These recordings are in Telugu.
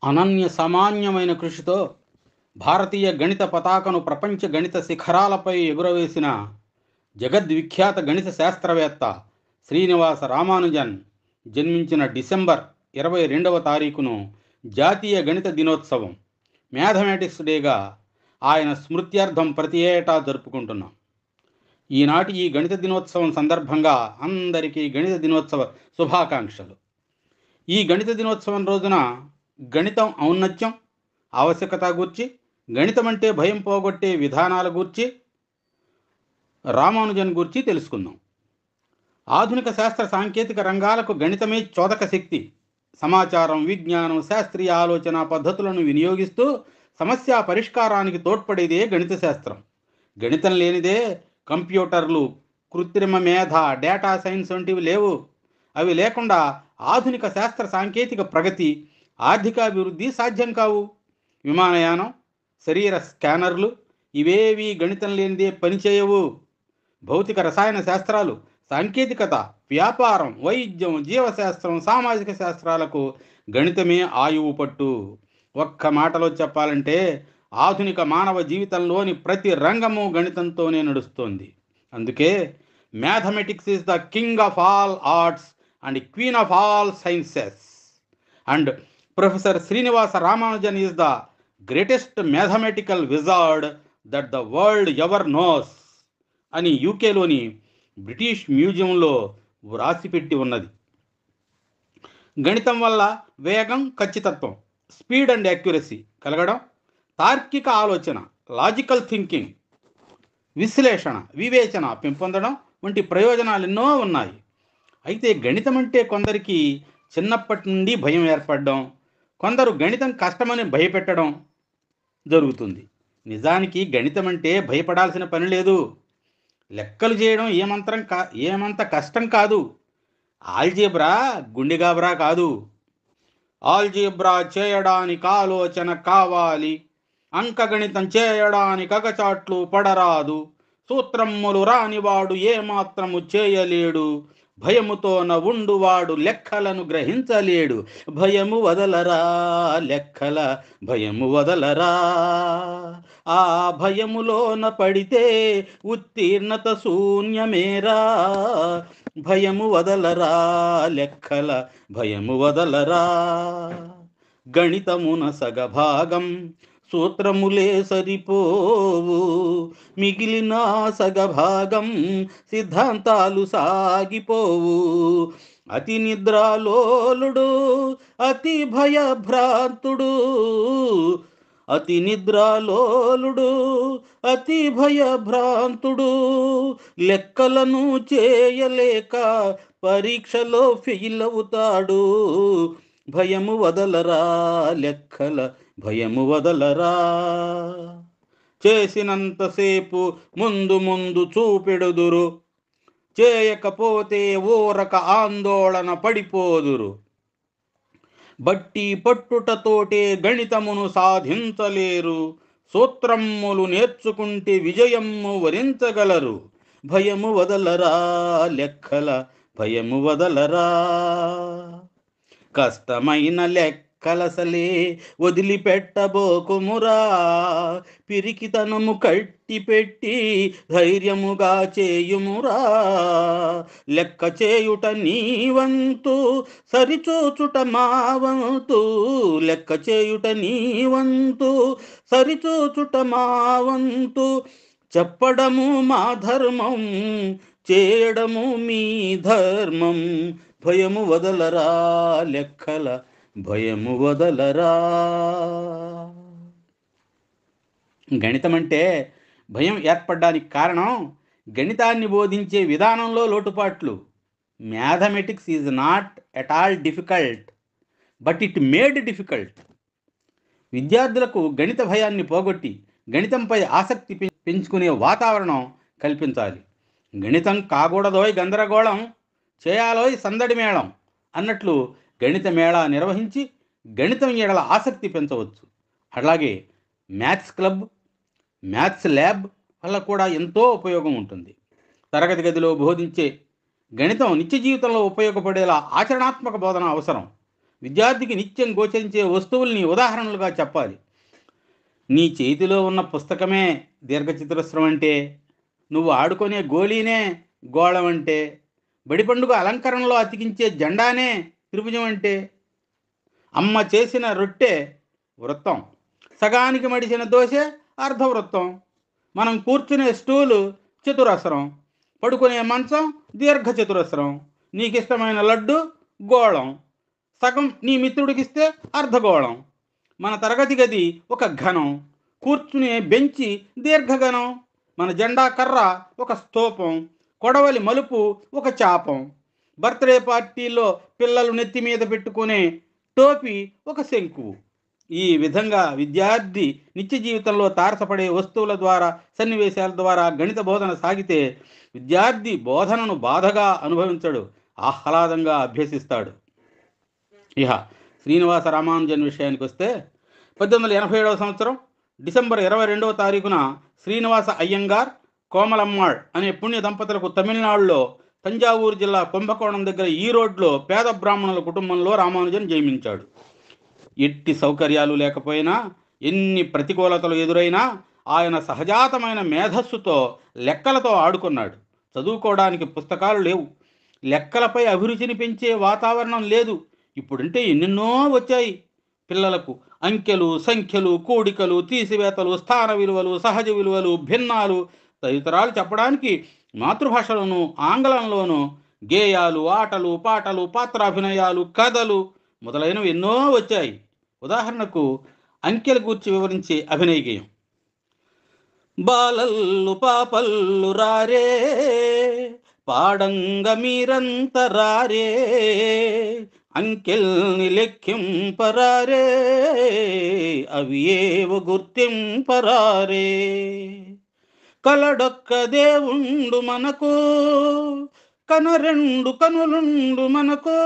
అనన్య సామాన్యమైన కృషితో భారతీయ గణిత పతాకను ప్రపంచ గణిత శిఖరాలపై ఎగురవేసిన జగద్విఖ్యాత గణిత శాస్త్రవేత్త శ్రీనివాస రామానుజన్ జన్మించిన డిసెంబర్ 22వ తారీఖును జాతీయ గణిత దినోత్సవం మ్యాథమెటిక్స్ డేగా ఆయన స్మృత్యర్థం ప్రతి ఏటా జరుపుకుంటున్నాం. ఈనాటి ఈ గణిత దినోత్సవం సందర్భంగా అందరికీ గణిత దినోత్సవ శుభాకాంక్షలు. ఈ గణిత దినోత్సవం రోజున గణితం ఔన్నత్యం, ఆవశ్యకత గూర్చి, గణితం అంటే భయం పోగొట్టే విధానాల గూర్చి, రామానుజన్ గూర్చి తెలుసుకుందాం. ఆధునిక శాస్త్ర సాంకేతిక రంగాలకు గణితమే చోదక శక్తి. సమాచారం, విజ్ఞానం, శాస్త్రీయ ఆలోచన పద్ధతులను వినియోగిస్తూ సమస్య పరిష్కారానికి తోడ్పడేదే గణిత శాస్త్రం. గణితం లేనిదే కంప్యూటర్లు, కృత్రిమ మేధ, డేటా సైన్స్ వంటివి లేవు. అవి లేకుండా ఆధునిక శాస్త్ర సాంకేతిక ప్రగతి, ఆర్థికాభివృద్ధి సాధ్యం కావు. విమానయానం, శరీర స్కానర్లు ఇవేవీ గణితం లేనిదే పనిచేయవు. భౌతిక రసాయన శాస్త్రాలు, సాంకేతికత, వ్యాపారం, వైద్యం, జీవశాస్త్రం, సామాజిక శాస్త్రాలకు గణితమే ఆయువు పట్టు. ఒక్క మాటలో చెప్పాలంటే ఆధునిక మానవ జీవితంలోని ప్రతి రంగము గణితంతోనే నడుస్తోంది. అందుకే mathematics is the king of all arts and queen of all sciences and professor Srinivasa Ramanujan is the greatest mathematical wizard that the world ever knows అని యూకేలోని బ్రిటిష్ మ్యూజియంలో వ్రాసిపెట్టి ఉన్నది. గణితం వల్ల వేగం, ఖచ్చితత్వం, స్పీడ్ అండ్ యాక్యురసీ కలగడం, తార్కిక ఆలోచన, లాజికల్ థింకింగ్, విశ్లేషణ, వివేచన పెంపొందడం వంటి ప్రయోజనాలు ఎన్నో ఉన్నాయి. అయితే గణితం అంటే కొందరికి చిన్నప్పటి నుండి భయం ఏర్పడడం, కొందరు గణితం కష్టమని భయపెట్టడం జరుగుతుంది. నిజానికి గణితం అంటే భయపడాల్సిన పని లేదు. లెక్కలు చేయడం ఏమంత కష్టం కాదు. ఆల్జీబ్రా గుండెగాబ్రా కాదు. ఆల్జీబ్రా చేయడానికి ఆలోచన కావాలి, అంకగణితం చేయడానికి అగచాట్లు పడరాదు, సూత్రమ్ములు రానివాడు ఏమాత్రము చేయలేడు, భయముతోన ఉండువాడు లెక్కలను గ్రహించలేడు, భయము వదలరా లెక్కల భయము వదలరా, ఆ భయములోన పడితే ఉత్తీర్ణత శూన్యమేరా, భయము వదలరా లెక్కల భయము వదలరా. గణితమున సగభాగం సూత్రములే సరిపోవు, మిగిలిన సగభాగం సిద్ధాంతాలు సాగిపోవు, అతి నిద్రాలోలుడు అతి భయభ్రాంతుడు, అతి నిద్రాలోలుడు అతి భయభ్రాంతుడు, లెక్కలను చేయలేక పరీక్షలో ఫెయిల్ అవుతాడు, భయము వదలరా లెక్కల భయము వదలరా. చేసినంతసేపు ముందు ముందు చూపెడుదురు, చేయకపోతే ఓరక ఆందోళన పడిపోదురు, బట్టి పట్టుటతోటే గణితమును సాధించలేరు, సూత్రమ్ములు నేర్చుకుంటే విజయము వరించగలరు, భయము వదలరా లెక్కల భయము వదలరా. కష్టమైన లెక్కలసలే వదిలిపెట్టబోకుమురా, పిరికితనము కట్టిపెట్టి ధైర్యముగా చేయుమురా, లెక్క చేయుట నీ వంతు సరిచూచుట మా వంతు, లెక్క చేయుట నీ వంతు సరిచూచుట మా వంతు, చెప్పడము మా ధర్మం చేయడము మీ ధర్మం, భయము వదలరా లెక్కల భయము వదలరా. గణితం అంటే భయం ఏర్పడడానికి కారణం గణితాన్ని బోధించే విధానంలో లోటుపాట్లు. Mathematics is not at all difficult, but it made difficult. విద్యార్థులకు గణిత భయాన్ని పోగొట్టి గణితంపై ఆసక్తి పెంచుకునే వాతావరణం కల్పించాలి. గణితం కాకూడదోయ్ గందరగోళం, చేయాలోయ్ సందడి మేళం అన్నట్లు గణిత మేళా నిర్వహించి గణితం ఎడల ఆసక్తి పెంచవచ్చు. అలాగే మ్యాథ్స్ క్లబ్, మ్యాథ్స్ ల్యాబ్ వల్ల కూడా ఎంతో ఉపయోగం ఉంటుంది. తరగతి గదిలో బోధించే గణితం నిత్య జీవితంలో ఉపయోగపడేలా ఆచరణాత్మక బోధన అవసరం. విద్యార్థికి నిత్యం గోచరించే వస్తువుల్ని ఉదాహరణలుగా చెప్పాలి. నీ చేతిలో ఉన్న పుస్తకమే దీర్ఘచతురస్రం అంటే, నువ్వు ఆడుకునే గోళీనే గోళం అంటే, బడి పండుగ అలంకరణలో అతికించే జెండానే త్రిభుజం అంటే, అమ్మ చేసిన రొట్టె వృత్తం, సగానికి మడిచిన దోశ అర్ధవృత్తం, మనం కూర్చునే స్టూలు చతురస్రం, పడుకునే మంచం దీర్ఘచతురస్రం, నీకిష్టమైన లడ్డు గోళం, సగం నీ మిత్రుడికిస్తే అర్ధగోళం, మన తరగతి గది ఒక ఘనం, కూర్చునే బెంచి దీర్ఘఘనం, మన జెండా కర్ర ఒక స్తూపం, కొడవలి మలుపు ఒక చాపం, బర్త్డే పార్టీలో పిల్లలు నెత్తి మీద పెట్టుకునే టోపీ ఒక శంకువు. ఈ విధంగా విద్యార్థి నిత్య జీవితంలో తారసపడే వస్తువుల ద్వారా, సన్నివేశాల ద్వారా గణిత బోధన సాగితే విద్యార్థి బోధనను బాధగా అనుభవించడు, ఆహ్లాదంగా అభ్యసిస్తాడు. ఇహ శ్రీనివాస రామానుజన్ విషయానికి వస్తే 1887 సంవత్సరం డిసెంబర్ 22వ తారీఖున శ్రీనివాస అయ్యంగార్, కోమలమ్మాళ్ అనే పుణ్య దంపతులకు తమిళనాడులో తంజావూరు జిల్లా కుంభకోణం దగ్గర ఈరోడ్లో పేద బ్రాహ్మణుల కుటుంబంలో రామానుజన్ జన్మించాడు. ఎట్టి సౌకర్యాలు లేకపోయినా, ఎన్ని ప్రతికూలతలు ఎదురైనా ఆయన సహజాతమైన మేధస్సుతో లెక్కలతో ఆడుకున్నాడు. చదువుకోవడానికి పుస్తకాలు లేవు, లెక్కలపై అభిరుచిని పెంచే వాతావరణం లేదు. ఇప్పుడంటే ఎన్నెన్నో వచ్చాయి. పిల్లలకు అంకెలు, సంఖ్యలు, కూడికలు, తీసివేతలు, స్థాన విలువలు, సహజ విలువలు, భిన్నాలు తదితరాలు చెప్పడానికి మాతృభాషలోనూ ఆంగ్లంలోనూ గేయాలు, ఆటలు, పాటలు, పాత్రాభినయాలు, కథలు మొదలైనవి ఎన్నో వచ్చాయి. ఉదాహరణకు అంకెల గూర్చి వివరించే అభినయ గేయం. బాలల్లు పాపల్లు రారే, పాడంగ మీరంతరారే, అంకెల్ని లెక్కింపరారే, అవి ఏవో గుర్తింపరారే, కలడొక్క దేవుండు మనకు, కనరెండు కనులుండు మనకు,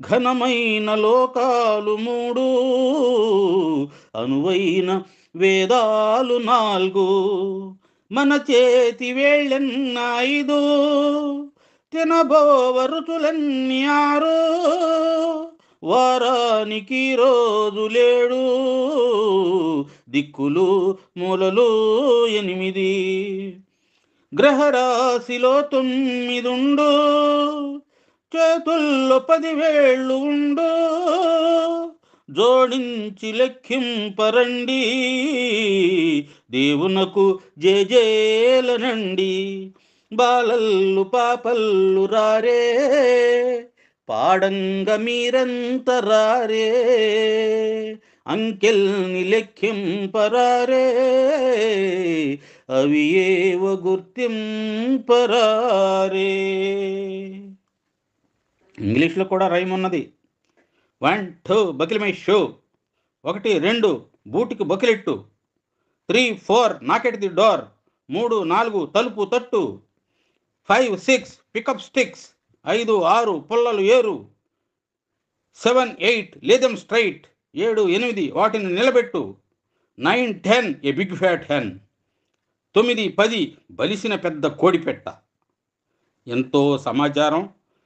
ఘనమైన లోకాలు మూడు, అనువైన వేదాలు నాలుగు, మన చేతి వేళ్ళెన్న ఐదు, తినబోవ రుచులన్నీ ఆరు, వారానికి రోజు లేడు, దిక్కులు మూలలు ఎనిమిది, గ్రహరాశిలో 9 చేతుల్లో 10 వేళ్ళు ఉండు, జోడించి లెక్కింపరండి, దేవునకు జేజేలనండి, బాలల్లు పాపల్లు రారే, పాడంగ మీరంతరారే, అంకెల్ని లెక్కింపరారే, అవి ఏవో గుర్తింపరారే. ఇంగ్లీష్లో కూడా రైమ్ ఉన్నది. 1 2 బకిలిమై షో, 1 2 బూటికి బకిలెట్టు, 3 4 నాకెట్ ది డోర్, 3 4 తలుపు తట్టు, 5 6 పికప్ స్టిక్స్, 5 6 పుల్లలు ఏరు, 7 8 లేదెం స్ట్రైట్, 7 8 వాటిని నిలబెట్టు, 9 10 ఏ బిగ్ ఫ్యాట్ హెన్, 9 10 బలిసిన పెద్ద కోడిపెట్ట. ఎంతో సమాచారం,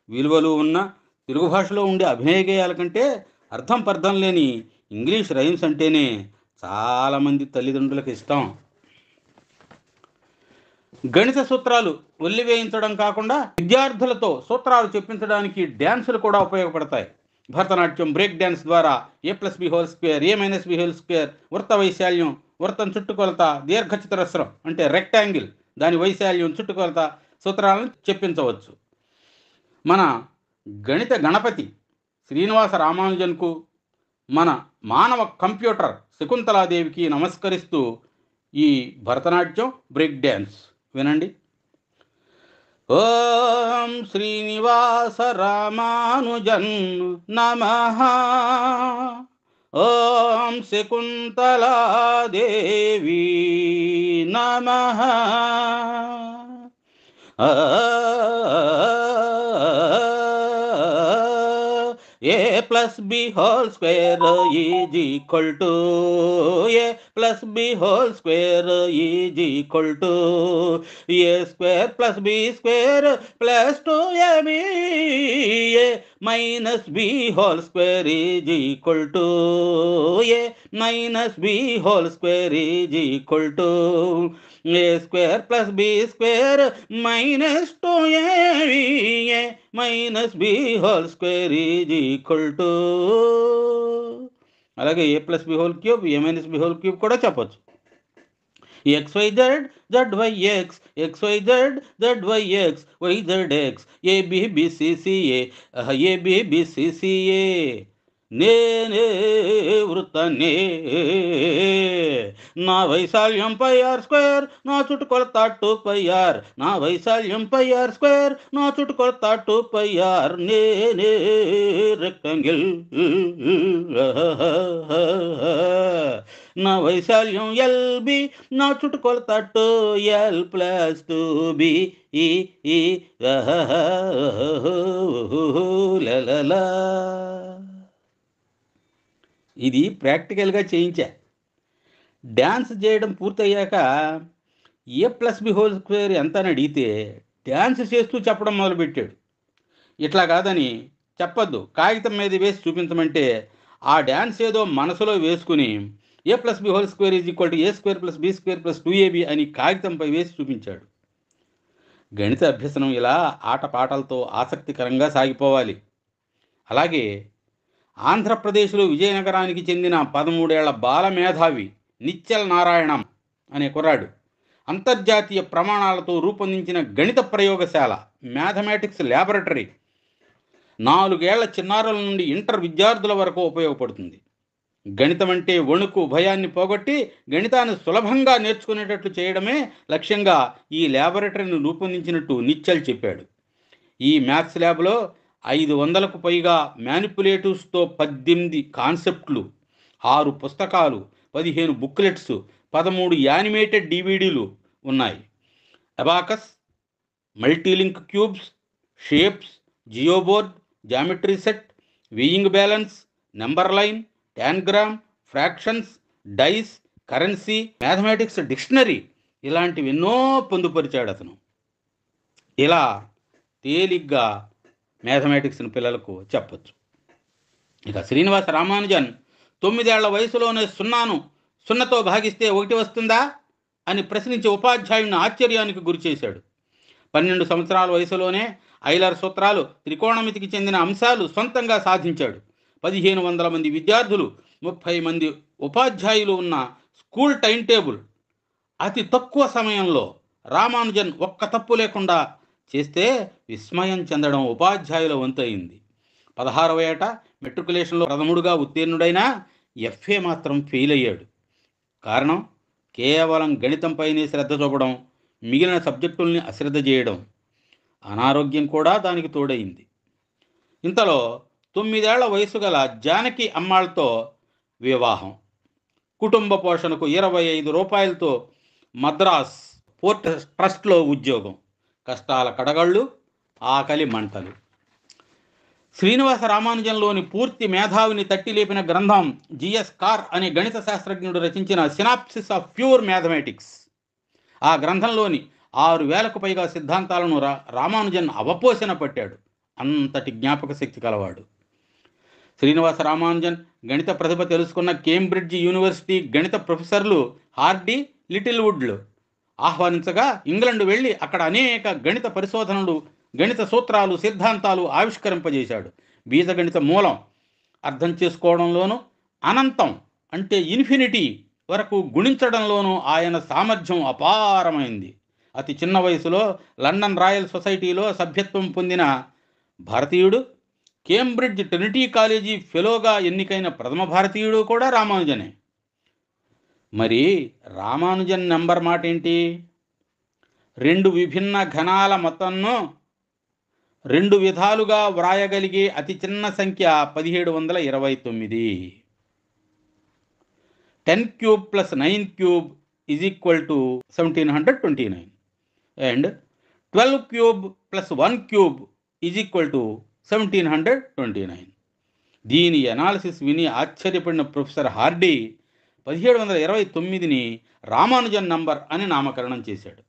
విలువలు ఉన్న తెలుగు భాషలో ఉండే అభినయ గేయాల కంటే అర్థం పర్థం లేని ఇంగ్లీష్ రైమ్స్ అంటేనే చాలామంది తల్లిదండ్రులకు ఇష్టం. గణిత సూత్రాలు ఒల్లివేయించడం కాకుండా విద్యార్థులతో సూత్రాలు చెప్పించడానికి డ్యాన్సులు కూడా ఉపయోగపడతాయి. భరతనాట్యం, బ్రేక్ డ్యాన్స్ ద్వారా A+B², A-B², వృత్త వైశాల్యం, వృత్తం చుట్టుకొలత, దీర్ఘచతురస్రం అంటే రెక్టాంగిల్, దాని వైశాల్యం, చుట్టుకొలత సూత్రాలను చెప్పించవచ్చు. మన గణిత గణపతి శ్రీనివాస రామానుజన్కు, మన మానవ కంప్యూటర్ శకుంతలాదేవికి నమస్కరిస్తూ ఈ భరతనాట్యం, బ్రేక్ డ్యాన్స్ వినండి. ఓం శ్రీనివాస రామానుజన్ నమః, ఓం శకుంతలాదేవి నమః, A+B² is equal to A+B² is equal to A² + B² + 2AB, minus b whole square is equal to a minus b whole square is equal to a square plus b square minus 2a minus b whole square is equal to అలాగే a plus b whole cube a minus b whole cube కూడా చెప్పొచ్చు. xyz zyx xyz zyx yzx abbcca abbcca నేనే వృత్తనే నా వైశాల్యం పై ఆర్ స్క్వేర్ నా చుట్టుకొలత 2πr నా వైశాల్యం పై ఆర్ స్క్వేర్ నా చుట్టుకొలత 2πr నేనే రెక్టాంగిల్ నా వైశాల్యం ఎల్బి నా చుట్టుకొలత 2l + 2b లలలా. ఇది ప్రాక్టికల్గా చేయించా. డ్యాన్స్ చేయడం పూర్తయ్యాక a + b హోల్ స్క్వేర్ ఎంత అని అడిగితే డ్యాన్స్ చేస్తూ చెప్పడం మొదలుపెట్టాడు. ఇట్లా కాదని చెప్పొద్దు, కాగితం మీద వేసి చూపించమంటే ఆ డ్యాన్స్ ఏదో మనసులో వేసుకుని a + b whole square = a² + b² + 2ab అని కాగితంపై వేసి చూపించాడు. గణిత అభ్యసనం ఇలా ఆటపాటలతో ఆసక్తికరంగా సాగిపోవాలి. అలాగే ఆంధ్రప్రదేశ్లో విజయనగరానికి చెందిన 13 ఏళ్ల బాల మేధావి నిచ్చల్ నారాయణం అనే కుర్రాడు అంతర్జాతీయ ప్రమాణాలతో రూపొందించిన గణిత ప్రయోగశాల మ్యాథమెటిక్స్ ల్యాబొరేటరీ 4 ఏళ్ల చిన్నారుల నుండి ఇంటర్ విద్యార్థుల వరకు ఉపయోగపడుతుంది. గణితం అంటే వణుకు భయాన్ని పోగొట్టి గణితాన్ని సులభంగా నేర్చుకునేటట్లు చేయడమే లక్ష్యంగా ఈ ల్యాబొరేటరీని రూపొందించినట్టు నిచ్చల్ చెప్పాడు. ఈ మ్యాథ్స్ ల్యాబ్లో 500కు పైగా మ్యానిపులేటివ్స్తో 18 కాన్సెప్ట్లు, 6 పుస్తకాలు, 15 బుక్లెట్స్, 13 యానిమేటెడ్ డివిడీలు ఉన్నాయి. Abacus, multilink cubes, shapes, geoboard, geometry set, weighing balance, number line, tangram, fractions, dice, currency, mathematics dictionary ఇలాంటివి ఎన్నో పొందుపరిచాడు అతను. ఇలా తేలిగ్గా మ్యాథమెటిక్స్ని పిల్లలకు చెప్పచ్చు. ఇక శ్రీనివాస రామానుజన్ 9 ఏళ్ల వయసులోనే 0తో భాగిస్తే 1 వస్తుందా అని ప్రశ్నించి ఉపాధ్యాయుని ఆశ్చర్యానికి గురి చేశాడు. 12 సంవత్సరాల వయసులోనే ఐలర్ సూత్రాలు, త్రికోణమితికి చెందిన అంశాలు సొంతంగా సాధించాడు. 1500 మంది విద్యార్థులు, 30 మంది ఉపాధ్యాయులు ఉన్న స్కూల్ టైం టేబుల్ అతి తక్కువ సమయంలో రామానుజన్ ఒక్క తప్పు లేకుండా చేస్తే విస్మయం చెందడం ఉపాధ్యాయుల వంతు అయింది. 16వ ఏట మెట్రికులేషన్లో ప్రథముడుగా ఉత్తీర్ణుడైనా FA మాత్రం ఫెయిల్ అయ్యాడు. కారణం కేవలం గణితంపైనే శ్రద్ధ చూపడం, మిగిలిన సబ్జెక్టుల్ని అశ్రద్ధ చేయడం. అనారోగ్యం కూడా దానికి తోడైంది. ఇంతలో 9 ఏళ్ల వయసు గల జానకి అమ్మాళ్తో వివాహం, కుటుంబ పోషణకు 25 రూపాయలతో మద్రాస్ పోర్ట్ ట్రస్ట్లో ఉద్యోగం, కష్టాల కడగళ్ళు, ఆకలి మంటలు. శ్రీనివాస రామానుజంలోని పూర్తి మేధావిని తట్టి లేపిన గ్రంథం జిఎస్ కార్ అనే గణిత శాస్త్రజ్ఞుడు రచించిన సినాప్సిస్ ఆఫ్ ప్యూర్ మ్యాథమెటిక్స్. ఆ గ్రంథంలోని 6000కు పైగా సిద్ధాంతాలను రామానుజన్ అవపోసన పట్టాడు. అంతటి జ్ఞాపక శక్తి కలవాడు. శ్రీనివాస రామానుజన్ గణిత ప్రతిభ తెలుసుకున్న కేంబ్రిడ్జ్ యూనివర్సిటీ గణిత ప్రొఫెసర్లు హార్డీ, లిటిల్వుడ్లు ఆహ్వానించగా ఇంగ్లండ్ వెళ్ళి అక్కడ అనేక గణిత పరిశోధనలు, గణిత సూత్రాలు, సిద్ధాంతాలు ఆవిష్కరింపజేశాడు. బీజగణిత మూలం అర్థం చేసుకోవడంలోనూ, అనంతం అంటే ఇన్ఫినిటీ వరకు గుణించడంలోనూ ఆయన సామర్థ్యం అపారమైంది. అతి చిన్న వయసులో లండన్ రాయల్ సొసైటీలో సభ్యత్వం పొందిన భారతీయుడు, కేంబ్రిడ్జ్ ట్రినిటీ కాలేజీ ఫెలోగా ఎన్నికైన ప్రథమ భారతీయుడు కూడా రామానుజనే. మరి రామానుజన్ నెంబర్ మాట ఏంటి? 2 విభిన్న ఘనాల మొత్తంను 2 విధాలుగా వ్రాయగలిగే అతి చిన్న సంఖ్య 1729. 10³ + 9³ = 1729 అండ్ 12³ + 1³ = 1729. దీని అనాలిసిస్ విని ఆశ్చర్యపడిన ప్రొఫెసర్ హార్డీ 1729ని రామానుజన్ నంబర్ అని నామకరణం చేశాడు.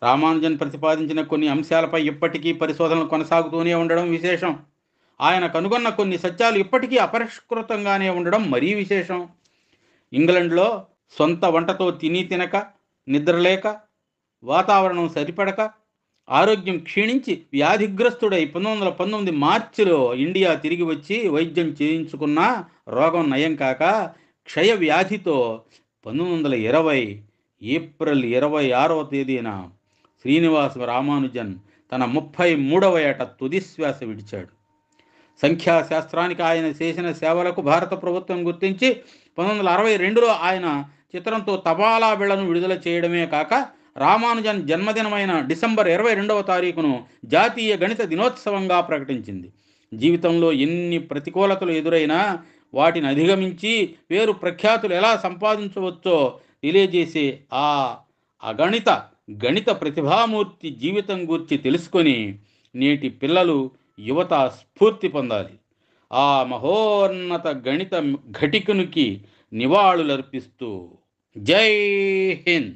రామానుజన్ ప్రతిపాదించిన కొన్ని అంశాలపై ఇప్పటికీ పరిశోధనలు కొనసాగుతూనే ఉండడం విశేషం. ఆయన కనుగొన్న కొన్ని సత్యాలు ఇప్పటికీ అపరిష్కృతంగానే ఉండడం మరీ విశేషం. ఇంగ్లండ్లో సొంత వంటతో తిని తినక, నిద్రలేక, వాతావరణం సరిపడక, ఆరోగ్యం క్షీణించి వ్యాధిగ్రస్తుడై 1919 మార్చిలో ఇండియా తిరిగి వచ్చి వైద్యం చేయించుకున్న రోగం నయం కాక క్షయ వ్యాధితో 1920 ఏప్రిల్ 26వ తేదీన శ్రీనివాస రామానుజన్ తన 33వ ఏట తుదిశ్వాస విడిచాడు. సంఖ్యాశాస్త్రానికి ఆయన చేసిన సేవలకు భారత ప్రభుత్వం గుర్తించి 1962లో ఆయన చిత్రంతో తపాలా బిళ్లను విడుదల చేయడమే కాక రామానుజన్ జన్మదినమైన డిసెంబర్ 22వ తారీఖును జాతీయ గణిత దినోత్సవంగా ప్రకటించింది. జీవితంలో ఎన్ని ప్రతికూలతలు ఎదురైనా వాటిని అధిగమించి పేరు ప్రఖ్యాతులు ఎలా సంపాదించవచ్చో తెలియజేసే ఆ గణిత ప్రతిభామూర్తి జీవితం గూర్చి తెలుసుకొని నేటి పిల్లలు, యువత స్ఫూర్తి పొందాలి. ఆ మహోన్నత గణిత ఘటికునికి నివాళులర్పిస్తూ జై హింద్.